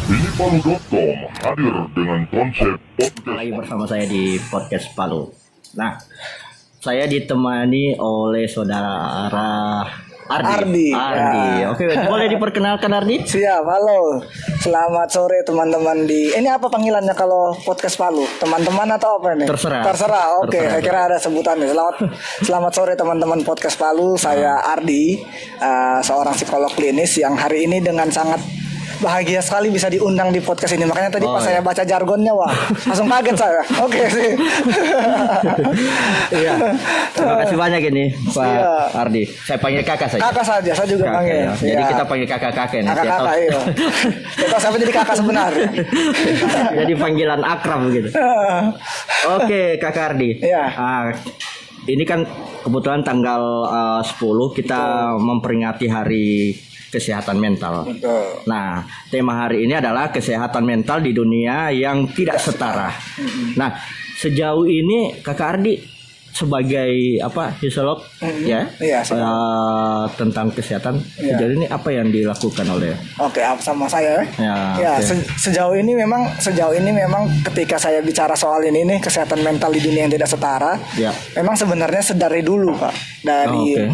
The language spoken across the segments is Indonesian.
Ini Palu.com hadir dengan konsep podcast. Lagi bersama saya di podcast Palu. Nah, saya ditemani oleh saudara Ardi. Ya. Oke, boleh diperkenalkan Ardi? Siap, halo. Selamat sore teman-teman di... Ini apa panggilannya kalau podcast Palu? Teman-teman atau apa ini? Terserah. Oke, Terserah. saya kira ada sebutannya. Selamat sore teman-teman podcast Palu. Saya Ardi, seorang psikolog klinis yang hari ini dengan sangat bahagia sekali bisa diundang di podcast ini. Makanya tadi pas saya baca jargonnya, wah, langsung kaget saya. Oke sih. Iya. Terima kasih banyak ini Pak Ardi. Saya panggil kakak saja. Kakak saja, saya juga panggil. Ya. Jadi kita panggil kakak-kakak nih. Kakak-kakak, iya. Kita sampai jadi kakak sebenar. Jadi panggilan akrab gitu. Oke, Kakak Ardi. Iya. Ini kan kebetulan tanggal 10 kita memperingati Hari Kesehatan Mental. Betul. Nah, tema hari ini adalah kesehatan mental di dunia yang tidak setara. Nah, sejauh ini Kakak Ardi sebagai psikolog ya, tentang kesehatan, sejauh ini apa yang dilakukan oleh? Oke, sama saya. Okay. Sejauh ini memang ketika saya bicara soal ini nih, kesehatan mental di dunia yang tidak setara, memang sebenarnya sedari dulu, Pak.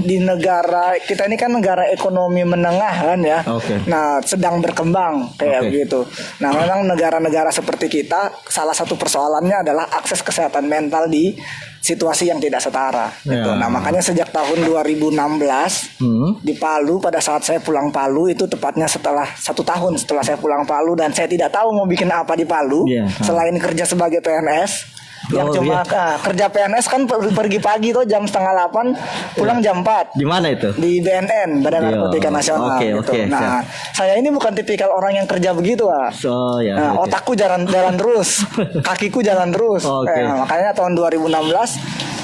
Di negara kita ini kan negara ekonomi menengah kan ya. Nah, sedang berkembang kayak begitu. Nah, memang negara-negara seperti kita salah satu persoalannya adalah akses kesehatan mental di situasi yang tidak setara gitu. Nah, makanya sejak tahun 2016 di Palu, pada saat saya pulang Palu, itu tepatnya setelah 1 tahun setelah saya pulang Palu, dan saya tidak tahu mau bikin apa di Palu selain kerja sebagai PNS. Kerja PNS kan pergi pagi tuh jam 7:30, pulang jam 4. Di mana itu? Di BNN, Badan Narkotika Nasional. Nah, saya ini bukan tipikal orang yang kerja begitu, otakku jalan terus, kakiku jalan terus. Makanya tahun 2016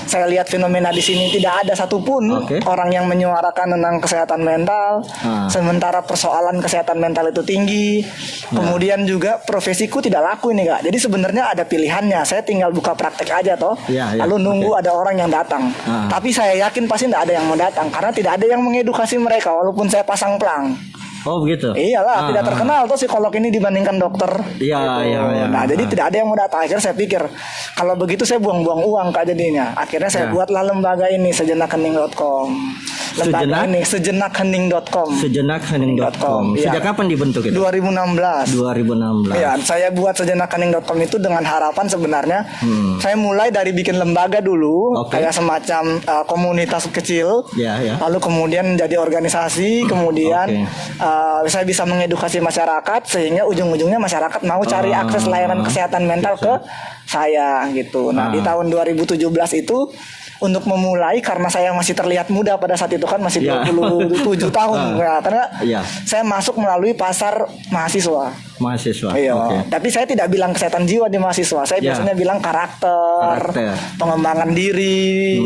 saya lihat fenomena di sini tidak ada satupun orang yang menyuarakan tentang kesehatan mental. Sementara persoalan kesehatan mental itu tinggi. Kemudian juga profesiku tidak laku ini, Kak. Jadi sebenarnya ada pilihannya. Saya tinggal buka praktek aja toh. Lalu nunggu ada orang yang datang. Tapi saya yakin pasti tidak ada yang mau datang karena tidak ada yang mengedukasi mereka walaupun saya pasang pelang. Oh begitu. Iyalah, tidak terkenal tuh psikolog ini dibandingkan dokter. Iya. Nah, jadi tidak ada yang mau datang. Akhirnya saya pikir kalau begitu saya buang-buang uang, Kak, jadinya. Akhirnya saya buatlah lembaga ini, sejenakhening.com. Lembaga ini sejenakhening.com. Sejenakhening.com. Sejak kapan dibentuk itu? 2016. Iya, saya buat sejenakhening.com itu dengan harapan sebenarnya saya mulai dari bikin lembaga dulu, kayak semacam komunitas kecil. Lalu kemudian jadi organisasi, kemudian saya bisa mengedukasi masyarakat sehingga ujung-ujungnya masyarakat mau cari akses layanan kesehatan mental ke saya gitu. Nah, di tahun 2017 itu untuk memulai, karena saya masih terlihat muda pada saat itu kan, masih 27 tahun. Karena saya masuk melalui pasar mahasiswa. Tapi saya tidak bilang kesehatan jiwa di mahasiswa. Saya biasanya bilang karakter, pengembangan diri,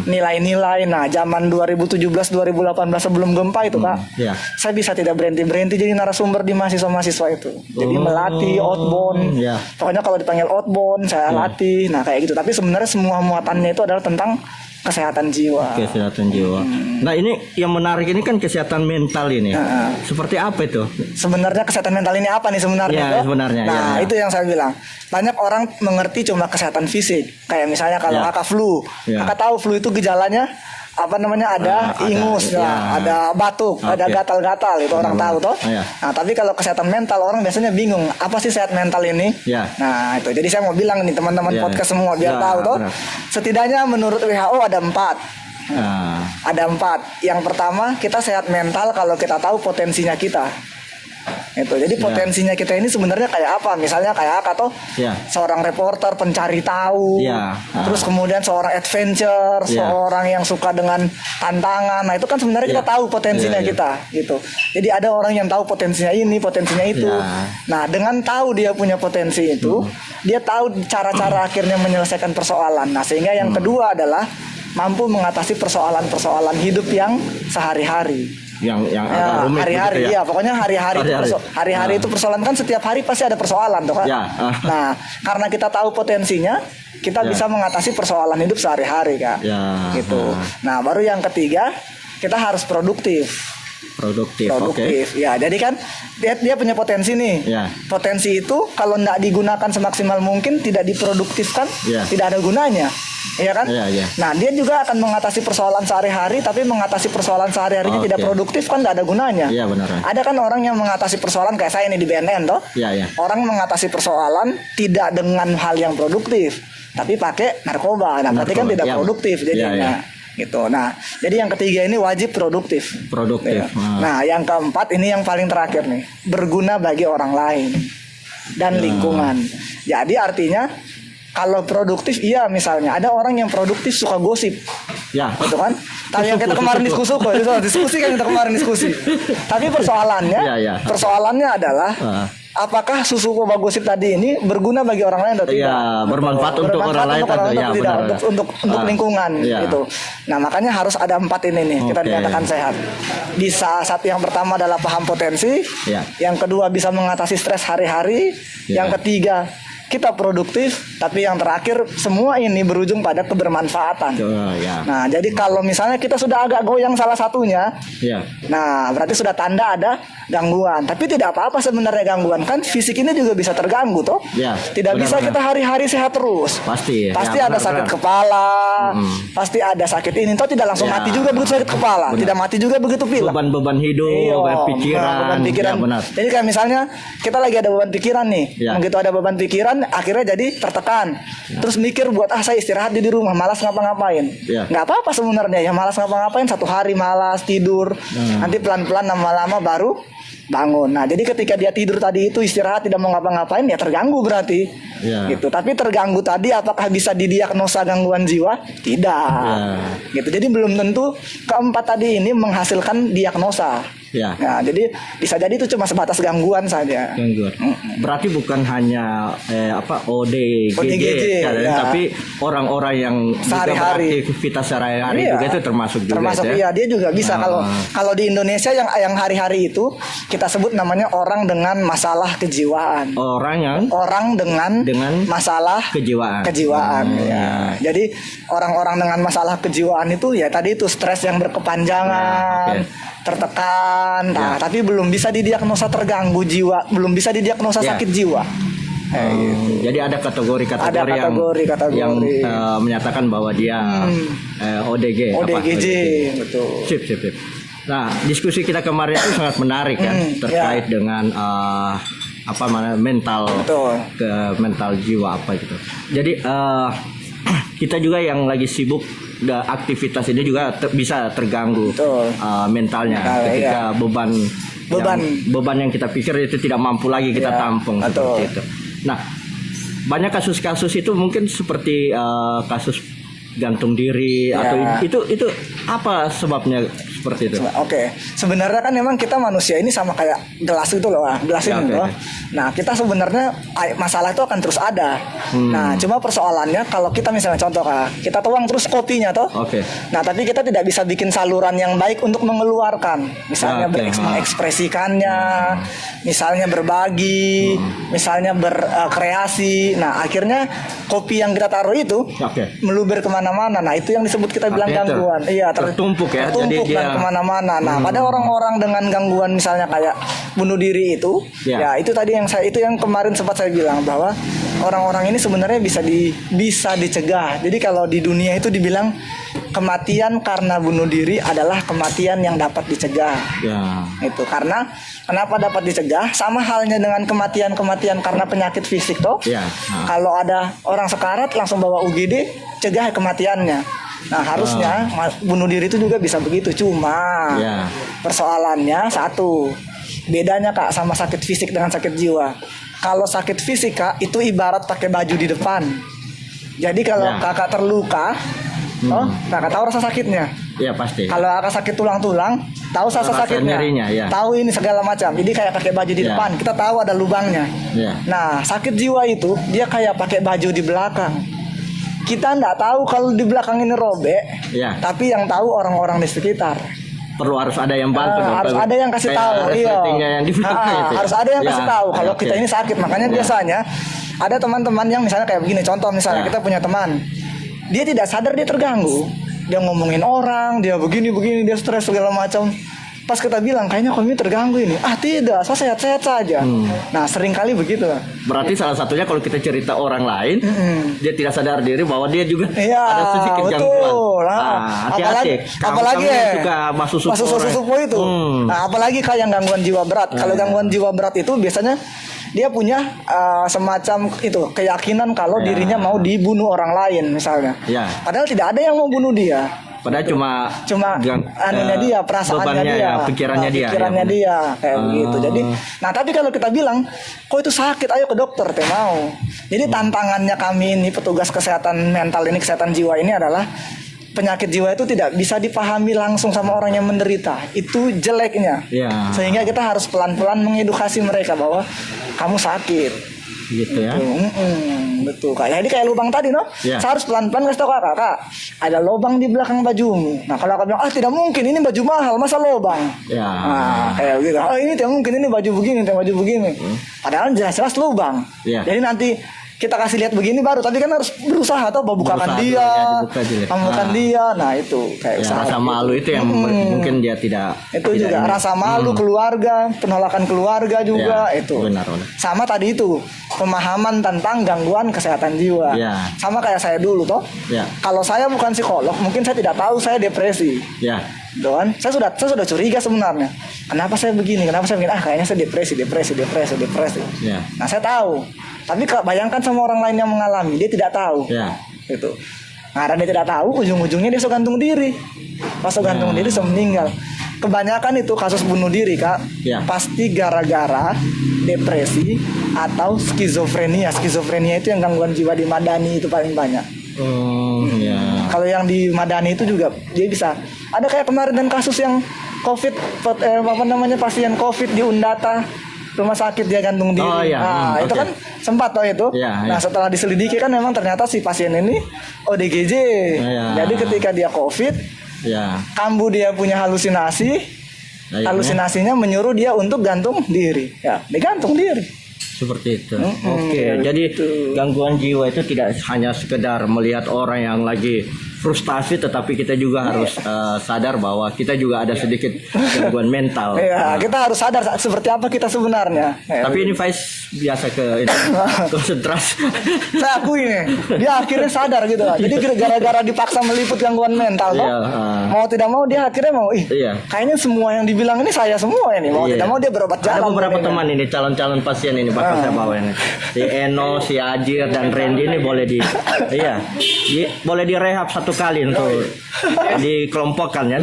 nilai-nilai. Nah, zaman 2017-2018 sebelum gempa itu, Kak, saya bisa tidak berhenti jadi narasumber di mahasiswa-mahasiswa itu. Jadi melatih outbound. Pokoknya kalau dipanggil outbound saya latih. Nah, kayak gitu. Tapi sebenarnya semua muatannya itu adalah tentang kesehatan jiwa. Nah, ini yang menarik ini kan kesehatan mental ini. Seperti apa itu? Sebenarnya kesehatan mental ini apa nih sebenarnya? Nah, itu yang saya bilang. Banyak orang mengerti cuma kesehatan fisik. Kayak misalnya kalau kakak flu. Kakak tahu flu itu gejalanya ada ingus, ada batuk, ada gatal-gatal, itu orang tahu toh. Nah, tapi kalau kesehatan mental orang biasanya bingung, apa sih sehat mental ini? Nah, itu. Jadi saya mau bilang nih teman-teman podcast semua biar tahu toh. Setidaknya menurut WHO ada 4. Ada 4. Yang pertama, kita sehat mental kalau kita tahu potensinya kita. Itu. Jadi potensinya kita ini sebenarnya kayak apa? Misalnya kayak atau seorang reporter pencari tahu, terus kemudian seorang adventure, seorang yang suka dengan tantangan. Nah, itu kan sebenarnya kita tahu potensinya kita, gitu. Jadi ada orang yang tahu potensinya ini, potensinya itu. Nah, dengan tahu dia punya potensi itu, dia tahu cara-cara akhirnya menyelesaikan persoalan. Nah, sehingga yang kedua adalah mampu mengatasi persoalan-persoalan hidup yang sehari-hari. Yang rumit hari-hari gitu ya. Pokoknya hari-hari itu persoalan kan, setiap hari pasti ada persoalan toh, Kak. Nah, karena kita tahu potensinya, kita bisa mengatasi persoalan hidup sehari-hari, Kak. Gitu. Nah, baru yang ketiga, kita harus produktif. Produktif. Ya, jadi kan dia punya potensi nih. Ya. Potensi itu kalau nggak digunakan semaksimal mungkin, tidak diproduktifkan, tidak ada gunanya. Iya kan? Ya. Nah, dia juga akan mengatasi persoalan sehari-hari, tapi mengatasi persoalan sehari-harinya tidak produktif kan nggak ada gunanya. Iya, benar. Ada kan orang yang mengatasi persoalan kayak saya ini di BNN toh. Iya. Orang mengatasi persoalan tidak dengan hal yang produktif, tapi pakai narkoba. Nah, berarti kan tidak produktif jadinya. Gitu. Nah, jadi yang ketiga ini wajib produktif. Ya. Nah, yang keempat ini yang paling terakhir nih, berguna bagi orang lain dan lingkungan. Jadi artinya kalau produktif, iya misalnya ada orang yang produktif suka gosip. Ya. Gitu kan? Tapi yang kita kemarin diskusi kan kita kemarin diskusi. Tapi persoalannya adalah apakah susu boba gosip tadi ini berguna bagi orang lain atau tidak? Iya, bermanfaat untuk orang lain atau tidak? Untuk lingkungan gitu. Nah, makanya harus ada 4 ini nih, kita dinyatakan sehat. Bisa satu, yang pertama adalah paham potensi, yang kedua bisa mengatasi stres hari-hari, yang ketiga kita produktif, tapi yang terakhir semua ini berujung pada kebermanfaatan. Nah, jadi kalau misalnya kita sudah agak goyang salah satunya, nah berarti sudah tanda ada gangguan. Tapi tidak apa-apa sebenarnya gangguan, kan fisik ini juga bisa terganggu toh. Tidak bisa kita hari-hari sehat terus. Pasti ada sakit kepala, pasti ada sakit ini. Toh tidak langsung mati juga begitu sakit kepala, tidak mati juga begitu pilek. Beban hidup, pikiran. Beban pikiran. Jadi kayak misalnya kita lagi ada beban pikiran nih, begitu ada beban pikiran akhirnya jadi tertekan, terus mikir buat saya istirahat di rumah, malas ngapa-ngapain. Nggak apa-apa sebenarnya ya, malas ngapa-ngapain 1 hari malas tidur, nanti pelan-pelan lama-lama baru bangun. Nah, jadi ketika dia tidur tadi itu istirahat tidak mau ngapa-ngapain, ya terganggu berarti. Gitu. Tapi terganggu tadi apakah bisa didiagnosa gangguan jiwa? Tidak. Gitu. Jadi belum tentu keempat tadi ini menghasilkan diagnosa. Nah, jadi bisa jadi itu cuma sebatas gangguan saja. Berarti bukan hanya ODGJ, tapi orang-orang yang sehari-hari aktivitas sehari-hari juga itu termasuk juga. Dia juga bisa. Kalau di Indonesia yang hari-hari itu kita sebut namanya orang dengan masalah kejiwaan. Orang dengan masalah kejiwaan. Jadi orang-orang dengan masalah kejiwaan itu ya tadi itu stres yang berkepanjangan, tertekan, tapi belum bisa didiagnosa terganggu jiwa, belum bisa didiagnosa sakit jiwa. Jadi ada kategori yang menyatakan bahwa dia ODGJ. Betul. Sip. Nah, diskusi kita kemarin itu sangat menarik kan, terkait dengan mental, mental jiwa apa gitu. Jadi kita juga yang lagi sibuk aktivitas ini juga bisa terganggu mentalnya ketika beban yang kita pikir itu tidak mampu lagi kita tampung seperti itu. Nah, banyak kasus-kasus itu mungkin seperti kasus gantung diri atau itu apa sebabnya seperti itu? Sebenarnya kan memang kita manusia ini sama kayak gelas itu loh, gelas ini loh. Nah, kita sebenarnya masalah itu akan terus ada. Nah, cuma persoalannya kalau kita misalnya contoh kita tuang terus kopinya toh. Nah, tapi kita tidak bisa bikin saluran yang baik untuk mengeluarkan. Misalnya mengekspresikannya, misalnya berbagi, misalnya berkreasi. Nah, akhirnya kopi yang kita taruh itu meluber kemana-mana. Nah, itu yang disebut kita bilang gangguan. Tertumpuk tertumpuk dan kemana-mana. Nah, pada orang-orang dengan gangguan misalnya kayak bunuh diri itu, itu tadi itu yang kemarin sempat saya bilang bahwa orang-orang ini sebenarnya bisa dicegah. Jadi kalau di dunia itu dibilang kematian karena bunuh diri adalah kematian yang dapat dicegah. Itu karena kenapa dapat dicegah? Sama halnya dengan kematian karena penyakit fisik toh. Kalau ada orang sekarat langsung bawa UGD, cegah kematiannya. Nah, harusnya bunuh diri itu juga bisa begitu. Cuma persoalannya satu, bedanya Kak sama sakit fisik dengan sakit jiwa. Kalau sakit fisik Kak itu ibarat pakai baju di depan. Jadi kalau Kakak terluka, Kakak tahu rasa sakitnya. Pasti. Kalau Kakak sakit tulang-tulang, tahu rasa sakitnya. Nyerinya, tahu ini segala macam. Jadi kayak pakai baju di depan, kita tahu ada lubangnya. Nah, sakit jiwa itu dia kayak pakai baju di belakang. Kita nggak tahu kalau di belakang ini robek, tapi yang tahu orang-orang di sekitar. Harus ada yang bantu, harus ada yang kasih tahu. Harus ada yang kasih tahu kalau kita ini sakit. Makanya biasanya ada teman-teman yang misalnya kayak begini. Contoh misalnya kita punya teman, dia tidak sadar dia terganggu, dia ngomongin orang, dia begini, dia stres segala macam. pas kita bilang kayaknya kami terganggu ini, tidak, saya sehat-sehat saja. Nah seringkali begitu. Berarti salah satunya kalau kita cerita orang lain, dia tidak sadar diri bahwa dia juga ada sedikit gangguan. Hati-hati. Apalagi suka masuk itu. Nah apalagi kayak gangguan jiwa berat. Kalau gangguan jiwa berat itu biasanya dia punya semacam itu keyakinan kalau dirinya mau dibunuh orang lain misalnya. Padahal tidak ada yang mau bunuh dia. Padahal cuma anunya dia, perasaannya dia, pikirannya dia kayak begitu. Jadi, nah tapi kalau kita bilang, kok itu sakit, ayo ke dokter, teh mau. Jadi tantangannya kami ini petugas kesehatan mental ini, kesehatan jiwa ini adalah penyakit jiwa itu tidak bisa dipahami langsung sama orang yang menderita. Itu jeleknya. Sehingga kita harus pelan-pelan mengedukasi mereka bahwa kamu sakit. Gitu ya. Betul kak. Jadi kayak lubang tadi saya harus pelan-pelan kasih tau kakak, ada lubang di belakang bajumu. Nah kalau kakak bilang tidak mungkin ini baju mahal masa lubang. Nah kayak gitu. Ini tidak mungkin ini baju begini. Padahal jelas-jelas lubang. Jadi nanti kita kasih lihat begini baru, tapi kan harus berusaha atau bukakan dia, membukakan dia. Nah itu kayak rasa malu itu yang mungkin dia tidak. Itu tidak juga rasa malu keluarga, penolakan keluarga juga itu. Benar. Sama tadi itu pemahaman tentang gangguan kesehatan jiwa. Sama kayak saya dulu Kalau saya bukan psikolog, mungkin saya tidak tahu saya depresi. Doan, saya sudah curiga sebenarnya. Kenapa saya begini? Kayaknya saya depresi. Nah, saya tahu. Tapi bayangkan sama orang lain yang mengalami, dia tidak tahu. Itu. Nah, karena dia tidak tahu, ujung-ujungnya dia gantung diri. Pas gantung diri, meninggal. Kebanyakan itu kasus bunuh diri, Kak. Pasti gara-gara depresi atau skizofrenia. Skizofrenia itu yang gangguan jiwa di Madani itu paling banyak. Kalau yang di Madani itu juga dia bisa. Ada kayak kemarin dan kasus yang COVID, pasien COVID di Undata rumah sakit dia gantung diri. Itu kan sempat itu. Nah setelah diselidiki kan memang ternyata si pasien ini ODGJ. Jadi ketika dia COVID, kambuh dia punya halusinasi. Halusinasinya menyuruh dia untuk gantung diri. Dia gantung diri. Seperti itu. Jadi gangguan jiwa itu tidak hanya sekedar melihat orang yang lagi frustasi, tetapi kita juga harus sadar bahwa kita juga ada sedikit gangguan mental. Kita harus sadar seperti apa kita sebenarnya. Tapi ini Faiz biasa ke konsentrasi. Saya akui nih, dia akhirnya sadar gitu. Jadi gara-gara dipaksa meliput gangguan mental, mau tidak mau dia akhirnya mau. Kayaknya semua yang dibilang ini saya semua ini. Mau tidak mau dia berobat jalan. Ada beberapa teman ini calon-calon pasien ini bakal saya bawa ini. Si Eno, si Ajir dan Randy ini boleh boleh direhab satu kali untuk dikelompokkan ya.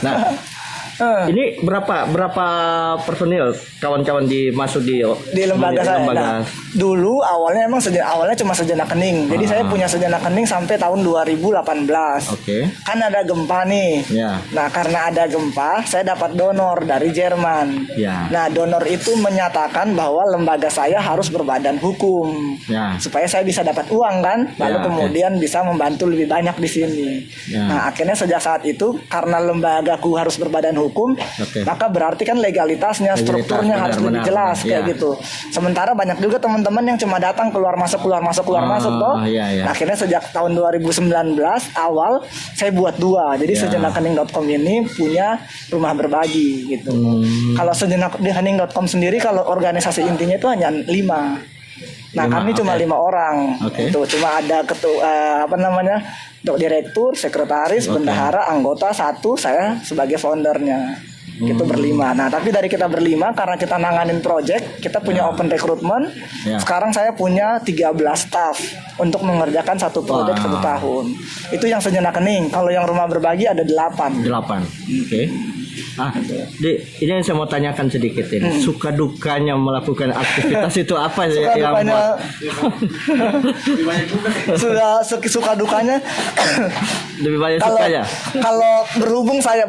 Nah, ini berapa personil kawan-kawan masuk di lembaga saya. Nah, dulu awalnya cuma sejenak kening. Jadi saya punya sejenak kening sampai tahun 2018. Kan ada gempa nih. Nah, karena ada gempa, saya dapat donor dari Jerman. Nah, donor itu menyatakan bahwa lembaga saya harus berbadan hukum. Supaya saya bisa dapat uang kan, lalu kemudian bisa membantu lebih banyak di sini. Nah, akhirnya sejak saat itu karena lembagaku harus berbadan hukum, maka berarti kan legalitasnya, strukturnya harus lebih jelas kayak gitu. Sementara banyak juga teman-teman yang cuma datang keluar masuk toh. Akhirnya sejak tahun 2019 awal saya buat 2. Jadi sejenakhening.com ini punya rumah berbagi gitu. Kalau sejenak di hening.com sendiri kalau organisasi intinya itu hanya 5. Nah, kami cuma 5 orang. Itu cuma ada ketua direktur, sekretaris, bendahara, anggota 1, saya sebagai foundernya. Itu berlima. Nah, tapi dari kita berlima karena kita nanganin project, kita punya open recruitment. Sekarang saya punya 13 staff untuk mengerjakan satu project 1 tahun. Itu yang sejenak kening. Kalau yang rumah berbagi ada 8. Ini yang saya mau tanyakan sedikit ini. Suka dukanya melakukan aktivitas itu apa yang suka dukanya lebih banyak sukanya. Kalau berhubung saya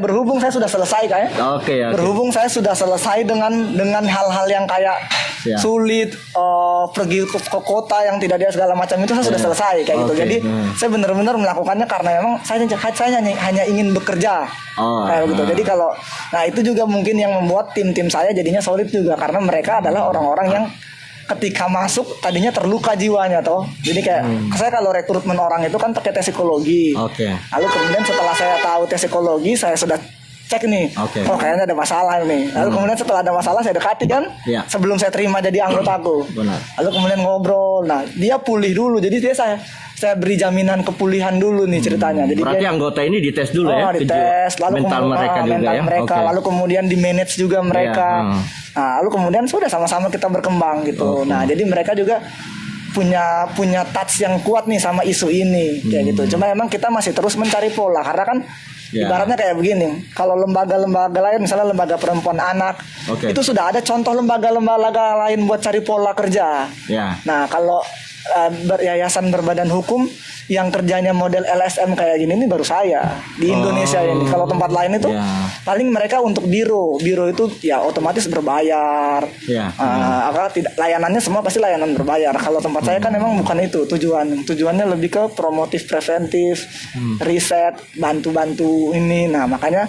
sudah selesai kayak. Berhubung saya sudah selesai dengan hal-hal yang kayak sulit, pergi ke kota yang tidak ada segala macam itu saya sudah selesai kayak gitu. Jadi saya benar-benar melakukannya karena memang saya hanya ingin bekerja kayak gitu. Jadi nah itu juga mungkin yang membuat tim-tim saya jadinya solid juga karena mereka adalah orang-orang yang ketika masuk tadinya terluka jiwanya toh. Jadi kayak saya kalau rekrutmen orang itu kan pakai tes psikologi. Lalu kemudian setelah saya tahu tes psikologi, saya sudah cek nih, oh kayaknya ada masalah nih. Lalu kemudian setelah ada masalah saya dekati kan, sebelum saya terima jadi anggotaku. Lalu kemudian ngobrol. Nah dia pulih dulu, jadi saya beri jaminan kepulihan dulu nih ceritanya. Jadi berarti anggota ini dites dulu ya? Dites, lalu mental mereka juga ya? Lalu kemudian di manage juga mereka. Nah lalu kemudian sudah sama-sama kita berkembang gitu. Nah jadi mereka juga punya touch yang kuat nih sama isu ini kayak gitu. Cuma memang kita masih terus mencari pola karena kan ibaratnya kayak begini. Kalau lembaga-lembaga lain misalnya lembaga perempuan anak itu sudah ada contoh lembaga-lembaga lain buat cari pola kerja. Nah kalau yayasan berbadan hukum yang kerjanya model LSM kayak gini ini baru saya di Indonesia ini. Kalau tempat lain itu paling mereka untuk biro itu ya otomatis berbayar. Layanannya semua pasti layanan berbayar. Kalau tempat saya kan memang bukan itu tujuannya lebih ke promotif, preventif, riset, bantu ini. Nah makanya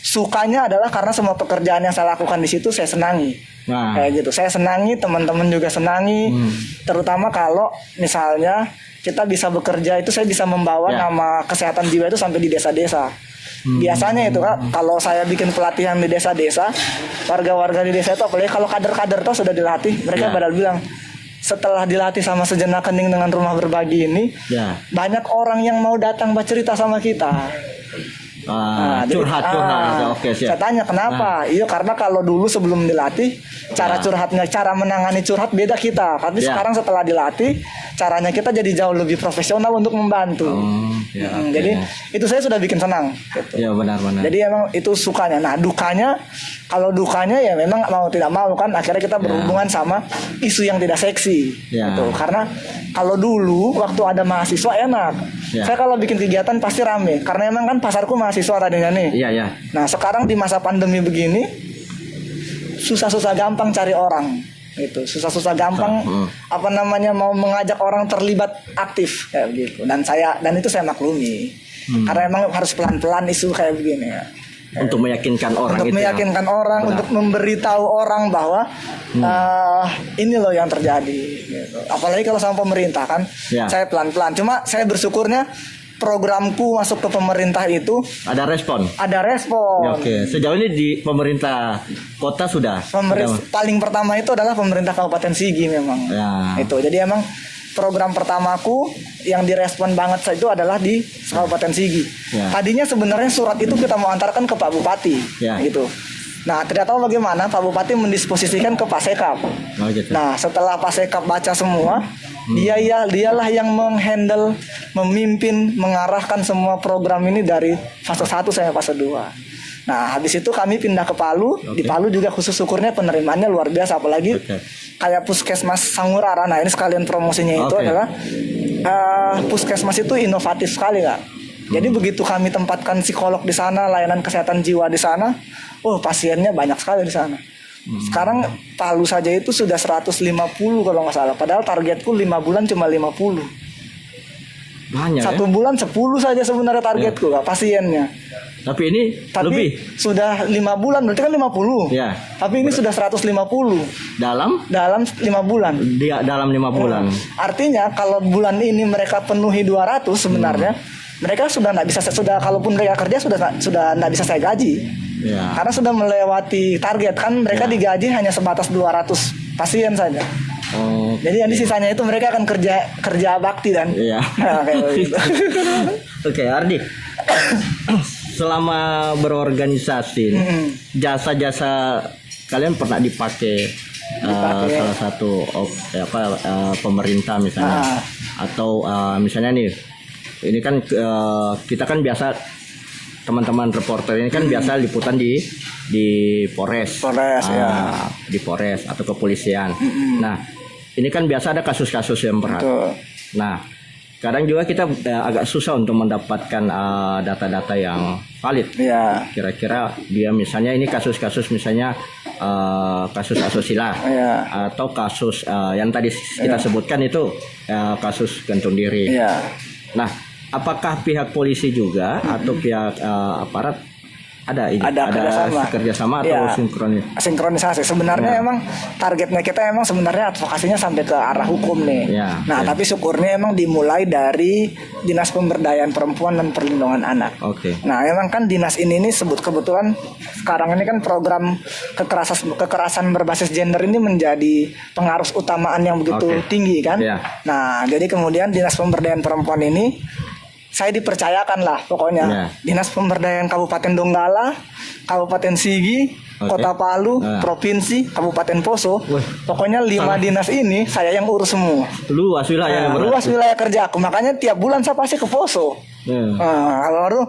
sukanya adalah karena semua pekerjaan yang saya lakukan di situ saya senangi. Kayak gitu. Saya senangi, teman-teman juga senangi. Terutama kalau misalnya kita bisa bekerja itu saya bisa membawa nama kesehatan jiwa itu sampai di desa-desa. Biasanya itu Kak, kalau saya bikin pelatihan di desa-desa, warga-warga di desa itu apalagi kalau kader-kader tuh sudah dilatih, mereka bakal bilang setelah dilatih sama Sejenak Hening dengan rumah berbagi ini, banyak orang yang mau datang bercerita sama kita. Curhat. Saya tanya kenapa? Iya karena kalau dulu sebelum dilatih cara curhatnya, cara menangani curhat beda kita. Tapi sekarang setelah dilatih caranya kita jadi jauh lebih profesional untuk membantu. Jadi itu saya sudah bikin senang. Gitu. Benar. Jadi emang itu sukanya. Nah dukanya, kalau dukanya ya memang mau tidak mau kan akhirnya kita berhubungan sama isu yang tidak seksi. Gitu. Karena kalau dulu waktu ada mahasiswa enak. Saya kalau bikin kegiatan pasti rame. Karena emang kan pasarku mahasiswa tadinya nih. Nah sekarang di masa pandemi begini susah-susah gampang cari orang. Itu susah-susah gampang mau mengajak orang terlibat aktif kayak gitu. Dan itu saya maklumi. Karena emang harus pelan-pelan isu kayak begini ya. Untuk meyakinkan orang orang, untuk memberitahu orang bahwa ini loh yang terjadi gitu. Apalagi kalau sama pemerintah kan saya pelan-pelan. Cuma saya bersyukurnya programku masuk ke pemerintah itu ada respon. Sejauh ini di pemerintah kota sudah paling pertama itu adalah pemerintah Kabupaten Sigi memang. Itu. Jadi emang program pertamaku yang direspon banget itu adalah di Kabupaten Sigi. Tadinya sebenarnya surat itu kita mau antarkan ke Pak Bupati gitu. Nah, tidak tahu bagaimana Pak Bupati mendisposisikan ke Pak Sekap. Nah, setelah Pak Sekap baca semua, dialah yang menghandle, memimpin, mengarahkan semua program ini dari fase 1 sampai fase 2. Nah, habis itu kami pindah ke Palu. Di Palu juga khusus syukurnya penerimaannya luar biasa, apalagi kayak Puskesmas Sangurara. Nah, ini sekalian promosinya itu adalah Puskesmas itu inovatif sekali, Kak. Jadi begitu kami tempatkan psikolog di sana, layanan kesehatan jiwa di sana, pasiennya banyak sekali di sana. Sekarang Palu saja itu sudah 150 kalau nggak salah. Padahal targetku 5 bulan cuma 50. Banyak 1 bulan 10 saja sebenarnya targetku Kak, pasiennya. Tapi ini lebih. Sudah 5 bulan berarti kan 50. Tapi ini sudah 150. Dalam 5 bulan. Dalam 5 bulan. Artinya kalau bulan ini mereka penuhi 200 sebenarnya mereka sudah nggak bisa, kalaupun mereka kerja sudah nggak bisa saya gaji. Karena sudah melewati target kan, mereka digaji hanya sebatas 200 pasien saja. Jadi yang sisanya itu mereka akan kerja bakti dan. Oke, Ardi. Selama berorganisasi, jasa-jasa kalian pernah dipakai salah satu pemerintah misalnya, atau misalnya nih, ini kan kita kan biasa teman-teman reporter ini kan biasa liputan di Polres di Polres atau kepolisian. Nah, ini kan biasa ada kasus-kasus yang berat. Nah, kadang juga kita agak susah untuk mendapatkan data-data yang valid. Kira-kira dia misalnya ini kasus-kasus misalnya kasus asusila atau kasus yang tadi kita sebutkan itu kasus gantung diri. Nah, apakah pihak polisi juga atau pihak aparat ada kerjasama atau sinkronisasi. Sebenarnya emang targetnya kita emang sebenarnya advokasinya sampai ke arah hukum nih. Tapi syukurnya emang dimulai dari Dinas Pemberdayaan Perempuan dan Perlindungan Anak. Nah, emang kan dinas ini nih kebetulan sekarang ini kan program kekerasan berbasis gender ini menjadi pengaruh utamaan yang begitu tinggi kan. Nah, jadi kemudian Dinas Pemberdayaan Perempuan ini saya dipercayakan lah pokoknya Dinas Pemberdayaan Kabupaten Donggala, Kabupaten Sigi, Kota Palu, Provinsi, Kabupaten Poso. Pokoknya 5 dinas ini saya yang urus semua. Luas wilayah kerja aku. Makanya tiap bulan saya pasti ke Poso. Lalu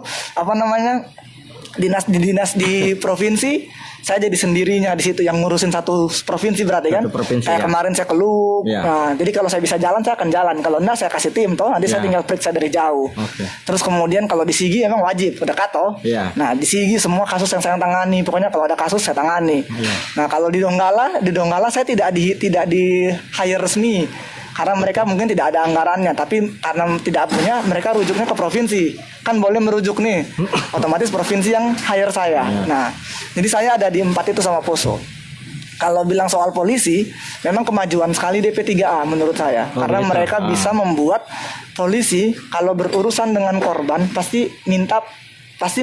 dinas di provinsi saya jadi sendirinya di situ yang ngurusin satu provinsi berarti kan. Kayak kemarin saya ke Luwu. Nah, jadi kalau saya bisa jalan saya akan jalan. Kalau enggak saya kasih tim toh. Nanti saya tinggal periksa dari jauh. Terus kemudian kalau di Sigi emang wajib udah kato. Nah, di Sigi semua kasus yang saya tangani. Pokoknya kalau ada kasus saya tangani. Nah, kalau di Donggala saya tidak di hire resmi. Karena mereka mungkin tidak ada anggarannya, tapi karena tidak punya, mereka rujuknya ke provinsi. Kan boleh merujuk nih, otomatis provinsi yang hire saya. Nah, jadi saya ada di 4 itu sama Poso. Kalau bilang soal polisi, memang kemajuan sekali DP3A menurut saya. Karena mereka bisa membuat polisi kalau berurusan dengan korban pasti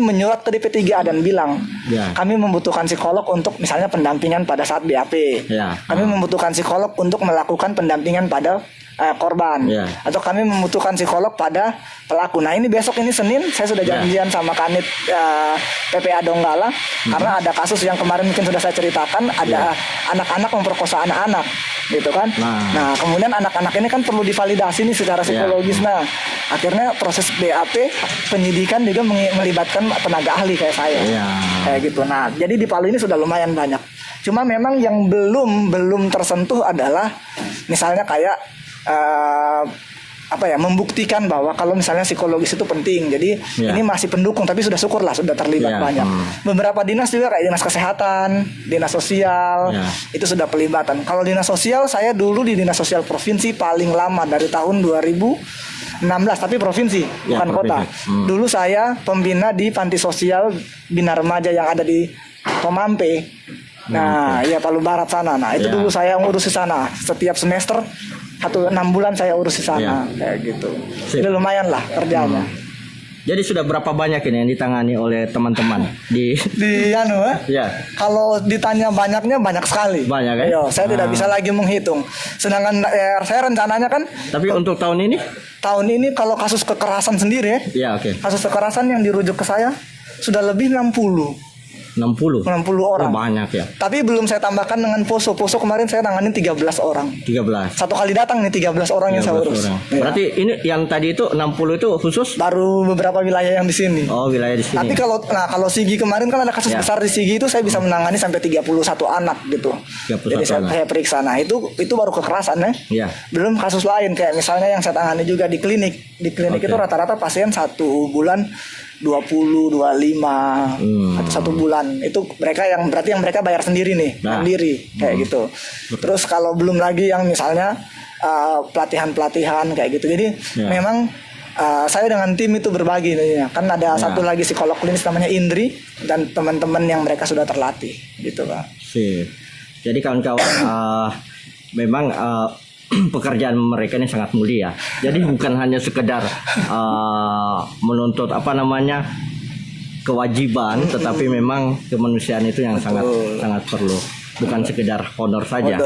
menyurat ke DP3A dan bilang kami membutuhkan psikolog untuk misalnya pendampingan pada saat BAP. Kami membutuhkan psikolog untuk melakukan pendampingan pada korban. Atau kami membutuhkan psikolog pada pelaku. Nah, ini besok ini Senin saya sudah janjian sama Kanit PPA Donggala karena ada kasus yang kemarin mungkin sudah saya ceritakan, ada anak-anak memperkosa anak-anak gitu kan. Nah, kemudian anak-anak ini kan perlu divalidasi nih secara psikologis. Nah, akhirnya proses BAP penyidikan juga melibatkan tenaga ahli kayak saya. Kayak gitu. Nah, jadi di Palu ini sudah lumayan banyak. Cuma memang yang belum tersentuh adalah misalnya kayak membuktikan bahwa kalau misalnya psikologis itu penting. Jadi ini masih pendukung, tapi sudah syukurlah sudah terlibat banyak. Beberapa dinas juga kayak dinas kesehatan, dinas sosial itu sudah pelibatan. Kalau dinas sosial saya dulu di dinas sosial provinsi paling lama dari tahun 2016, tapi provinsi bukan kota. Dulu saya pembina di panti sosial Bina Remaja yang ada di Pomampe. Nah, Palu Barat sana. Nah, itu dulu saya ngurus di sana. Setiap semester 6 bulan saya urus di sana kayak gitu. Jadi lumayan lah kerjanya. Jadi sudah berapa banyak ini yang ditangani oleh teman-teman di Kalau ditanya banyaknya banyak sekali. Banyak kan? Saya tidak bisa lagi menghitung. Sedangkan saya rencananya kan. Tapi untuk tahun ini? Tahun ini kalau kasus kekerasan sendiri kasus kekerasan yang dirujuk ke saya sudah lebih 60 orang. Banyak ya. Tapi belum saya tambahkan dengan Poso. Poso kemarin saya tanganin 13 orang. 13. Satu kali datang nih 13 orang yang saya urus. Berarti ini yang tadi itu 60 itu khusus baru beberapa wilayah yang di sini. Wilayah di sini. Tapi kalau Sigi kemarin kan ada kasus besar di Sigi itu saya bisa menangani sampai 31 anak gitu. Jadi saya periksa. Nah, itu baru kekerasan ya. Belum kasus lain kayak misalnya yang saya tangani juga di klinik. Di klinik itu rata-rata pasien 1 bulan 20, 25 atau 1 bulan itu mereka yang mereka bayar sendiri nih, sendiri kayak gitu. Terus kalau belum lagi yang misalnya pelatihan kayak gitu. Jadi memang saya dengan tim itu berbagi nih, kan ada satu lagi psikolog klinis namanya Indri dan teman-teman yang mereka sudah terlatih gitu Pak. Jadi kawan-kawan memang pekerjaan mereka ini sangat mulia. Jadi bukan hanya sekedar menuntut kewajiban, tetapi memang kemanusiaan itu yang sangat perlu. Bukan sekedar honor saja.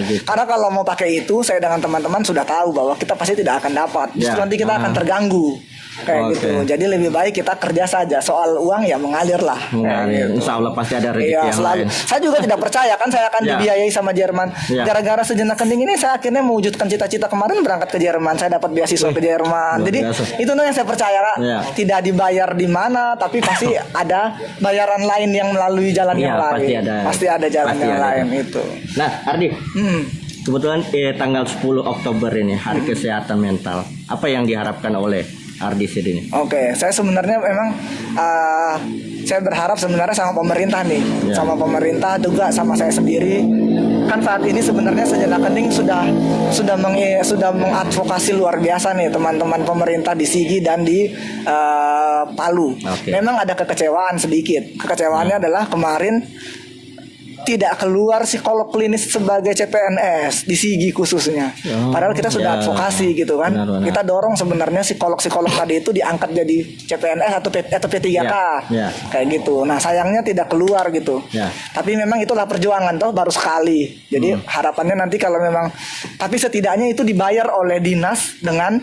Gitu. Karena kalau mau pakai itu, saya dengan teman-teman sudah tahu bahwa kita pasti tidak akan dapat. Justru nanti kita akan terganggu. Kayak gitu. Jadi lebih baik kita kerja saja. Soal uang ya mengalir lah. Gitu. Insya Allah pasti ada rezeki yang lain. Saya juga tidak percaya kan saya akan dibiayai sama Jerman. Gara-gara sejenak kening ini saya akhirnya mewujudkan cita-cita kemarin berangkat ke Jerman. Saya dapat beasiswa ke Jerman. Jadi itu yang saya percaya. Tidak dibayar di mana, tapi pasti ada bayaran lain yang melalui jalan yang lain. Pasti ada jalan yang lain itu. Nah, Ardi. Kebetulan tanggal 10 Oktober ini Hari Kesehatan Mental. Apa yang diharapkan oleh Ardi sini? Saya sebenarnya memang saya berharap sebenarnya sama pemerintah nih, sama pemerintah juga sama saya sendiri. Kan saat ini sebenarnya Sejenak Hening sudah mengadvokasi luar biasa nih teman-teman pemerintah di Sigi dan di Palu. Memang ada kekecewaan sedikit. Kekecewaannya adalah kemarin tidak keluar psikolog klinis sebagai CPNS di Sigi khususnya. Padahal kita sudah advokasi gitu kan. Benar. Kita dorong sebenarnya psikolog tadi itu diangkat jadi CPNS atau P3K. Kayak gitu. Nah, sayangnya tidak keluar gitu. Tapi memang itulah perjuangan toh baru sekali. Jadi harapannya nanti kalau memang, tapi setidaknya itu dibayar oleh dinas dengan,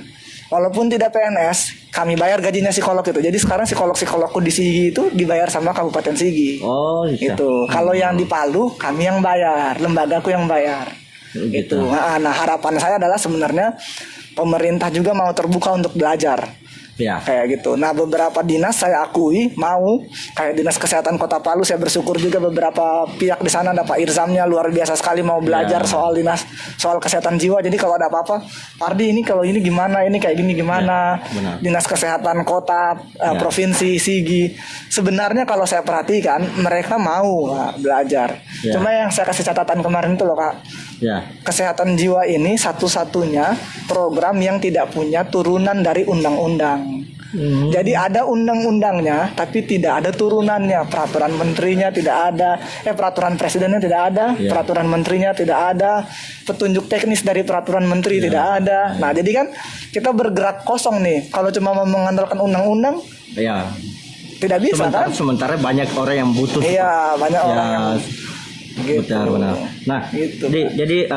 walaupun tidak PNS, kami bayar gajinya psikolog itu. Jadi sekarang psikologku di Sigi itu dibayar sama Kabupaten Sigi. Gitu. Kalau yang di Palu kami yang bayar, lembagaku yang bayar. Gitu. Nah, harapan saya adalah sebenarnya pemerintah juga mau terbuka untuk belajar. Kayak gitu. Nah, beberapa dinas saya akui mau, kayak Dinas Kesehatan Kota Palu, saya bersyukur juga beberapa pihak di sana, ada Pak Irzamnya luar biasa sekali mau belajar soal kesehatan jiwa. Jadi kalau ada apa-apa, Pardi ini kalau ini gimana, ini kayak gini gimana. Dinas Kesehatan Kota, Provinsi Sigi, sebenarnya kalau saya perhatikan mereka mau belajar. Cuma yang saya kasih catatan kemarin itu loh Kak, kesehatan jiwa ini satu-satunya program yang tidak punya turunan dari undang-undang. Jadi ada undang-undangnya tapi tidak ada turunannya. Peraturan menterinya tidak ada, peraturan presidennya tidak ada, peraturan menterinya tidak ada, petunjuk teknis dari peraturan menteri tidak ada. Nah, jadi kan kita bergerak kosong nih. Kalau cuma mengandalkan undang-undang, tidak bisa kan? Sementara banyak orang yang butuh. Banyak orang yang gitu. Benar. Nah, gitu. Jadi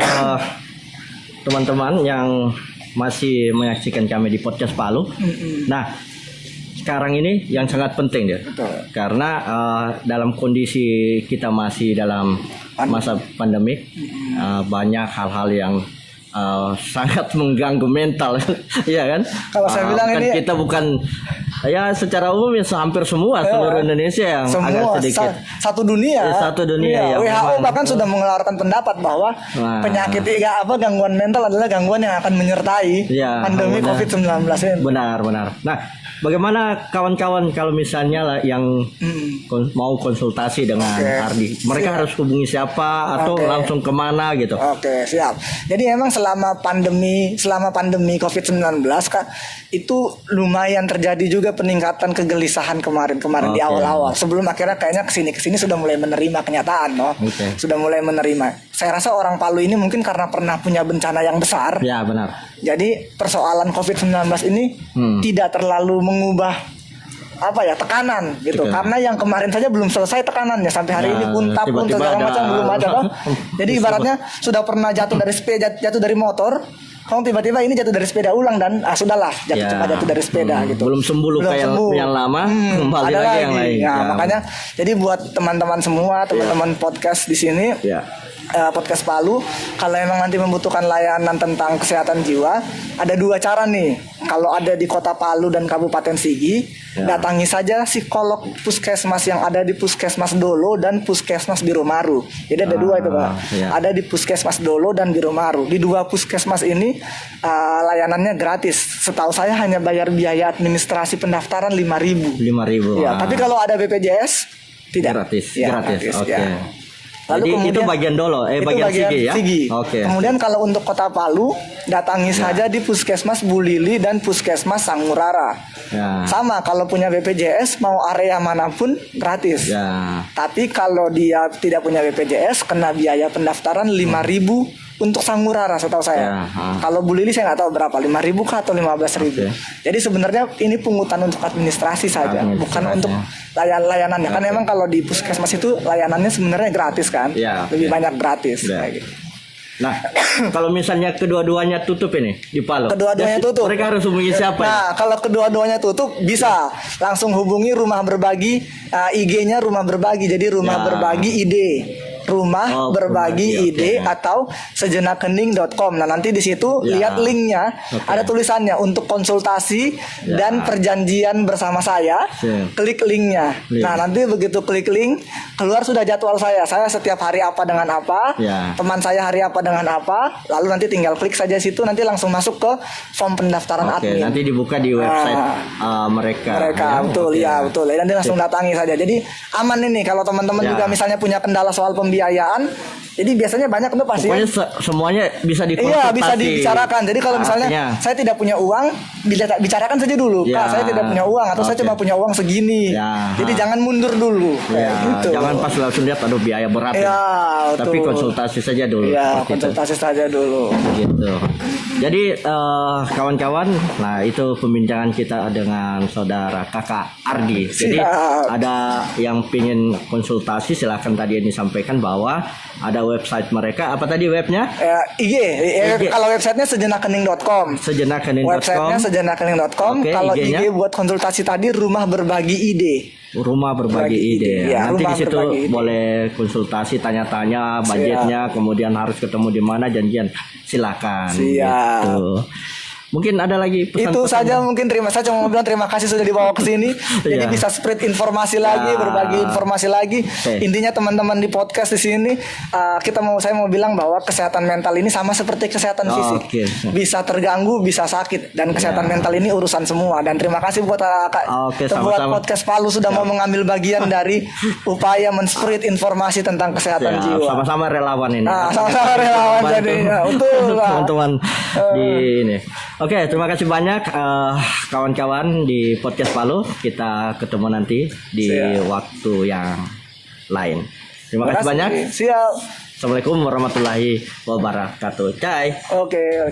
teman-teman yang masih menyaksikan kami di podcast Palu. Nah, sekarang ini yang sangat penting ya. Karena dalam kondisi kita masih dalam masa pandemik, banyak hal-hal yang sangat mengganggu mental. Iya kan? Kalau saya bilang kan ini kita bukan secara umum hampir semua seluruh Indonesia yang agak sedikit satu dunia. WHO bahkan sudah mengeluarkan pendapat bahwa penyakit gangguan mental adalah gangguan yang akan menyertai pandemi COVID-19 ini. Benar. Nah, bagaimana kawan-kawan kalau misalnya yang mau konsultasi dengan Ardi, mereka harus hubungi siapa atau langsung kemana gitu? Siap. Jadi emang selama pandemi COVID-19 Kak, itu lumayan terjadi juga peningkatan kegelisahan kemarin di awal-awal. Sebelum akhirnya kayaknya kesini sudah mulai menerima kenyataan, sudah mulai menerima. Saya rasa orang Palu ini mungkin karena pernah punya bencana yang besar. Benar. Jadi persoalan COVID-19 ini tidak terlalu mengubah tekanan gitu. Karena yang kemarin saja belum selesai tekanannya sampai hari ini pun segala macam belum ada toh. Jadi ibaratnya sudah pernah jatuh dari motor, kamu tiba-tiba ini jatuh dari sepeda ulang dan sudahlah jatuh dari sepeda gitu. Belum sembuh yang lama, kembali lagi yang lain. Makanya jadi buat teman-teman semua, teman-teman podcast di sini, podcast Palu, kalau emang nanti membutuhkan layanan tentang kesehatan jiwa, ada dua cara nih. Kalau ada di Kota Palu dan Kabupaten Sigi, datangi saja psikolog puskesmas yang ada di Puskesmas Dolo dan Puskesmas Biromaru. Jadi ada dua itu Pak. Ada di Puskesmas Dolo dan Biromaru. Di dua puskesmas ini layanannya gratis. Setahu saya hanya bayar biaya administrasi pendaftaran 5.000. Tapi kalau ada BPJS tidak. Gratis. Lalu jadi kemudian, itu bagian Dolo, bagian Sigi ya. Sigi. Kemudian kalau untuk Kota Palu, datangi saja di Puskesmas Bulili dan Puskesmas Sangurara. Sama, kalau punya BPJS mau area manapun gratis. Tapi kalau dia tidak punya BPJS, kena biaya pendaftaran 5.000 untuk Sangurara setahu saya. Kalau Bulili saya nggak tahu berapa, 5.000 kah atau 15.000. Jadi sebenarnya ini pungutan untuk administrasi saja, bukan untuk layanannya. Kan memang kalau di puskesmas itu layanannya sebenarnya gratis kan, lebih banyak gratis. Kayak gitu. Nah, kalau misalnya kedua-duanya tutup ini di Palu, kedua-duanya tutup, mereka harus hubungi siapa? Nah, kalau kedua-duanya tutup, bisa langsung hubungi Rumah Berbagi, IG-nya Rumah Berbagi. Jadi Rumah Berbagi ID. Rumah Berbagi Ide atau sejenakhening.com. Nah, nanti di situ lihat linknya, ada tulisannya untuk konsultasi dan perjanjian bersama saya. Klik linknya. Nah, nanti begitu klik link, keluar sudah jadwal saya. Saya setiap hari apa dengan apa, teman saya hari apa dengan apa. Lalu nanti tinggal klik saja situ, nanti langsung masuk ke form pendaftaran admin. Nanti dibuka di website mereka. Betul, betul. Nanti langsung datangi saja. Jadi aman ini kalau teman-teman juga misalnya punya kendala soal pembiayaan. Jadi biasanya banyak tuh pasti. Pokoknya semuanya bisa dikonsultasi. Iya, bisa dibicarakan. Jadi kalau misalnya saya tidak punya uang, bicarakan saja dulu. Kak, saya tidak punya uang atau saya cuma punya uang segini. Jadi jangan mundur dulu. Gitu. Jangan pas langsung lihat aduh biaya berat. Tapi konsultasi saja dulu. Konsultasi saja dulu. Gitu. Jadi kawan-kawan, nah itu pembincangan kita dengan saudara Kakak Ardi. Jadi ada yang pingin konsultasi silahkan tadi yang disampaikan bahwa ada website mereka. Apa tadi webnya? IG. Kalau websitenya sejenakhening.com. Websitenya sejenakhening.com. Kalau IG buat konsultasi tadi Rumah Berbagi Ide. Rumah Berbagi Ide. Nanti di situ boleh konsultasi, tanya-tanya budgetnya, kemudian harus ketemu di mana, janjian. Silakan. Gitu. Mungkin ada lagi pesan-pesan. Itu saja mungkin. Saya cuma mau bilang terima kasih sudah dibawa ke sini. Jadi bisa spread informasi lagi, berbagi informasi lagi. Intinya teman-teman di podcast di sini saya mau bilang bahwa kesehatan mental ini sama seperti kesehatan fisik. Bisa terganggu, bisa sakit, dan kesehatan mental ini urusan semua. Dan terima kasih buat buat podcast Palu sudah mau mengambil bagian dari upaya men-spread informasi tentang kesehatan jiwa. Sama-sama relawan ini. Sama-sama relawan jadinya. Betul, teman-teman di ini. Oke, terima kasih banyak kawan-kawan di podcast Palu. Kita ketemu nanti di waktu yang lain. Terima kasih banyak. Siap. Assalamualaikum warahmatullahi wabarakatuh. Cai. Oke.